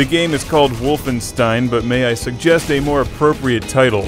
The game is called Wolfenstein, but may I suggest a more appropriate title?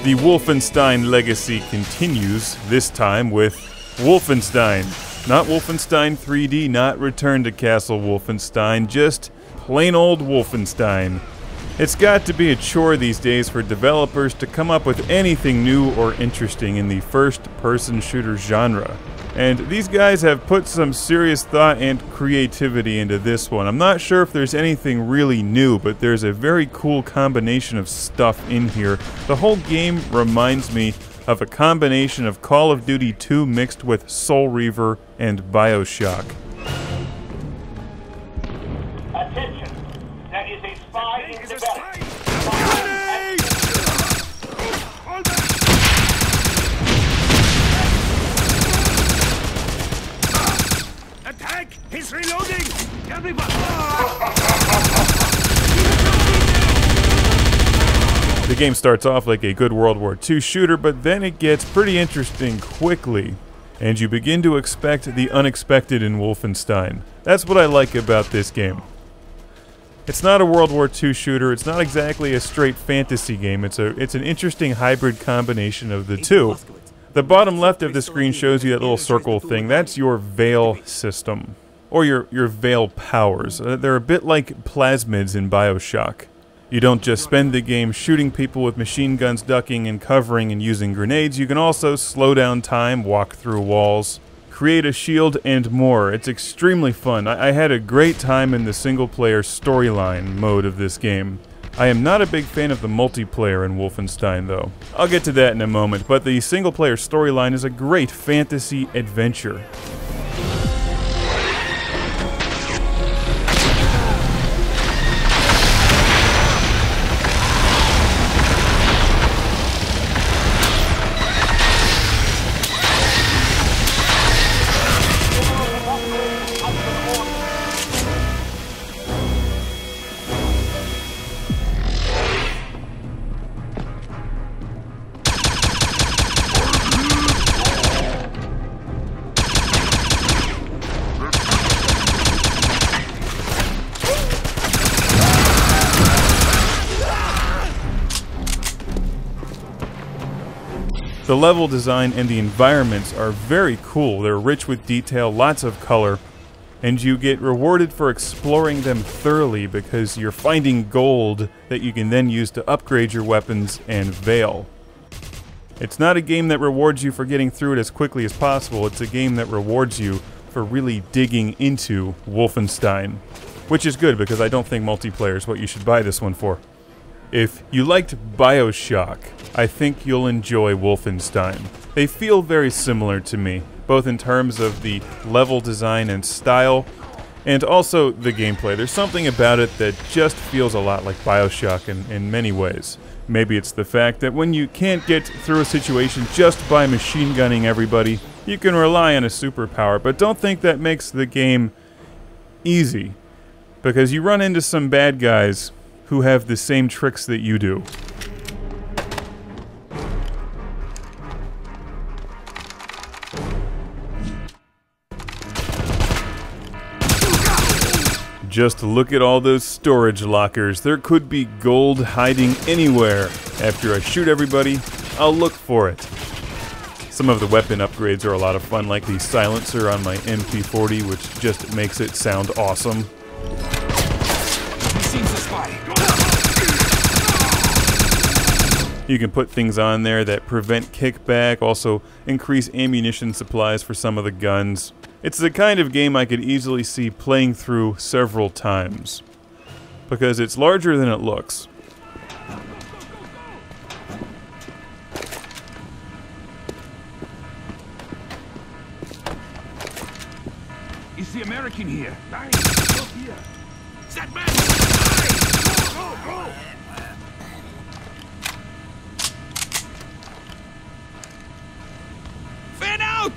The Wolfenstein legacy continues, this time with Wolfenstein. Not Wolfenstein 3D, not Return to Castle Awesomestein, just plain old Wolfenstein. It's got to be a chore these days for developers to come up with anything new or interesting in the first-person shooter genre. And these guys have put some serious thought and creativity into this one. I'm not sure if there's anything really new, but there's a very cool combination of stuff in here. The whole game reminds me of a combination of Call of Duty 2 mixed with Soul Reaver and Bioshock. Attention! There is a spy in the barracks. Attack! He's reloading! Everybody! The game starts off like a good World War II shooter, but then it gets pretty interesting quickly, and you begin to expect the unexpected in Wolfenstein. That's what I like about this game. It's not a World War II shooter, it's not exactly a straight fantasy game, it's an interesting hybrid combination of the two. The bottom left of the screen shows you that little circle thing. That's your Veil system, or your Veil powers. They're a bit like plasmids in Bioshock. You don't just spend the game shooting people with machine guns, ducking and covering and using grenades. You can also slow down time, walk through walls, create a shield, and more. It's extremely fun. I had a great time in the single-player storyline mode of this game. I am not a big fan of the multiplayer in Wolfenstein, though. I'll get to that in a moment, but the single-player storyline is a great fantasy adventure. The level design and the environments are very cool. They're rich with detail, lots of color, and you get rewarded for exploring them thoroughly because you're finding gold that you can then use to upgrade your weapons and Veil. It's not a game that rewards you for getting through it as quickly as possible, it's a game that rewards you for really digging into Wolfenstein. Which is good because I don't think multiplayer is what you should buy this one for. If you liked Bioshock, I think you'll enjoy Wolfenstein. They feel very similar to me, both in terms of the level design and style, and also the gameplay. There's something about it that just feels a lot like Bioshock in many ways. Maybe it's the fact that when you can't get through a situation just by machine gunning everybody, you can rely on a superpower, but don't think that makes the game easy, because you run into some bad guys who have the same tricks that you do. Just look at all those storage lockers. There could be gold hiding anywhere. After I shoot everybody, I'll look for it. Some of the weapon upgrades are a lot of fun, like the silencer on my MP40, which just makes it sound awesome. You can put things on there that prevent kickback, also increase ammunition supplies for some of the guns. It's the kind of game I could easily see playing through several times, because it's larger than it looks. Is the American here? Nice. Look here. Is that man? Nice. Go, go, go. Fan out!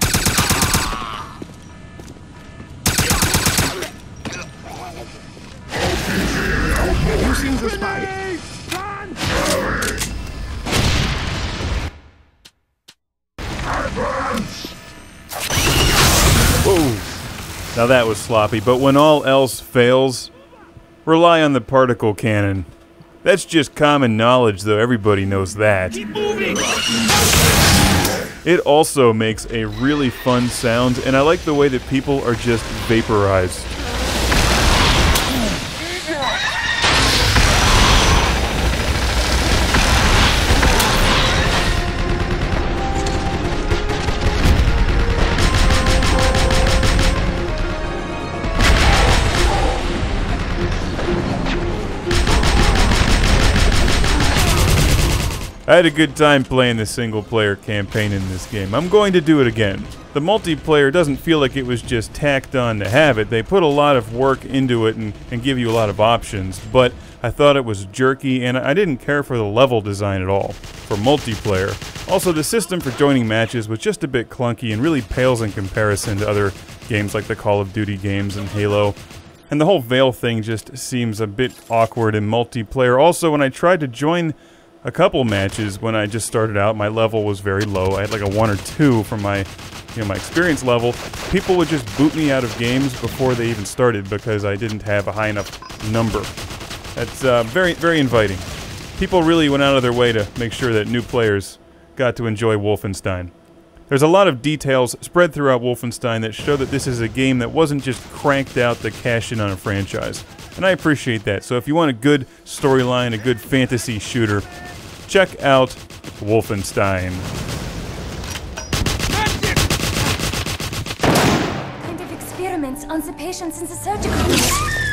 Whoa! Now that was sloppy, but when all else fails, rely on the particle cannon. That's just common knowledge, though. Everybody knows that. Keep moving! It also makes a really fun sound, and I like the way that people are just vaporized. I had a good time playing the single-player campaign in this game. I'm going to do it again. The multiplayer doesn't feel like it was just tacked on to have it. They put a lot of work into it and give you a lot of options, but I thought it was jerky, and I didn't care for the level design at all for multiplayer. Also, the system for joining matches was just a bit clunky and really pales in comparison to other games like the Call of Duty games and Halo. And the whole veil thing just seems a bit awkward in multiplayer. Also, when I tried to join a couple matches when I just started out, my level was very low. I had like a 1 or 2 from my, my experience level. People would just boot me out of games before they even started because I didn't have a high enough number. That's very, very inviting. People really went out of their way to make sure that new players got to enjoy Wolfenstein. There's a lot of details spread throughout Wolfenstein that show that this is a game that wasn't just cranked out to cash in on a franchise. And I appreciate that. So if you want a good storyline, a good fantasy shooter, check out Wolfenstein. Kind of experiments on the patients in the surgical room.